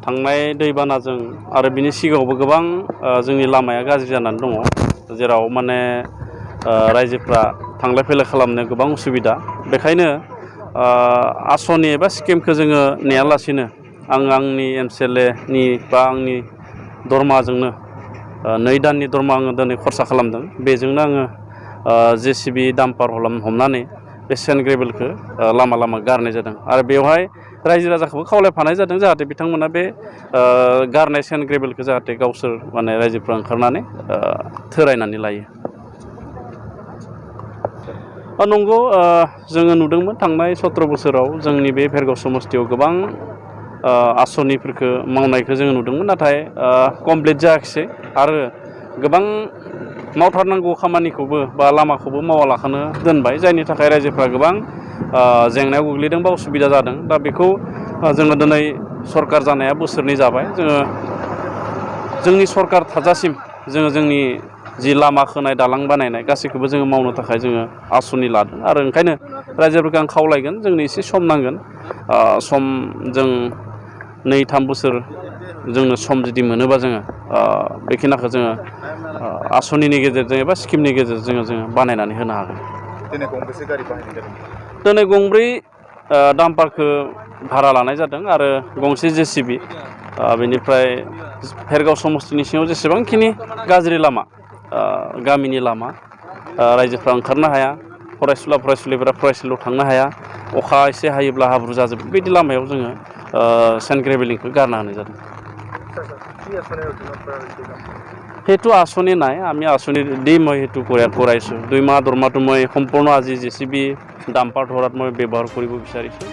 थांनाय दैबानाजों आरो बिनि सिगाङावबो गोबां जोंनि लामाया गाज्रि जानानै दङ जेराव माने रायजोफ्रा थांलाय फैलाय खालामनो गोबां उसुबिदा बेखायनो आसनि एबा स्किमखौ जोङो नेयालासिनो आंनि MCLA नि बा आंनि दरमाजोंनो 2 दाननि दरमा आङो दिनै खरसा खालामदों बेजोंनो आङो JCB डाम्पार हमनानै बे सेन्ड ग्रेभेलखौ लामा लामा गारनाय जादों आरो बेवहाय रायजो राजाखौबो खावलायफानाय जादों जाहाथे बिथांमोना बे गारनाय सेन्ड ग्रेभेलखौ जाहाथे गावसोर माने रायजोफ्रा ओंखारनानै थोरायनानै लायो नंगौ जोङो नुदोंमोन थांनाय 17 बोसोराव जोंनि बे भेरगाव समस्तियाव गोबां आसनिफोरखौ मावनायखौ जोङो नुदोंमोन नाथाय कमप्लिट जायाखिसै आरो गोबां मावथारनांगौ खामानिखौबो बा लामाखौबो मावालाखानो दोनबाय जायनि थाखाय रायजोफ्रा गोबां जेंनायाव गोग्लैदों बा उसुबिदा जादों दा बेखौ जोङो दिनै सरकार जानाया बोसोरनै जाबाय जोंनि सरकार थाजासिम जोंनि जि लामा खोनाय दालां बानायनाय गासैखौबो जोङो मावनो थाखाय जोङो आसनि लादों आरो ओंखायनो रायजोफोरखौ आं खावलायगोन जोंनो एसे सम नांगोन जों 2-3 बोसोर जोंनो सम जुदि मोनोबा जोङो बेखिनिखौ जोङो आसनिनि गेजेरजों एबा स्किमनि गेजेरजों जोङो बानायनानै होनो हागोन दिनै गंबेसे गारि बाहायनाय जादों दिनै गंब्रै डाम्पारखौ भारा लानाय जादों आरो गंसे JCB बेनिफ्राय भेरगाव समस्तिनि सिङाव जेसेबांखिनि गाज्रि लामा गामिनि लामा रायजोफ्रा ओंखारनो हाया फरायसुलिफोरा फरायसालियाव थांनो हाया अखा एसे हायोब्ला हाब्रु जाजोबो बेबायदि लामायाव जोङो सेन्ड ग्रेभेलिंखौ गारना होनाय जादों সেইটো আঁচনি নাই আমি আঁচনি দি মই সেইটো কৰাইছোঁ 2 মাহ দৰমহাটো মই সম্পূৰ্ণ আজি JCB ডাম্পাৰ ধৰাত মই ব্যৱহাৰ কৰিব বিচাৰিছোঁ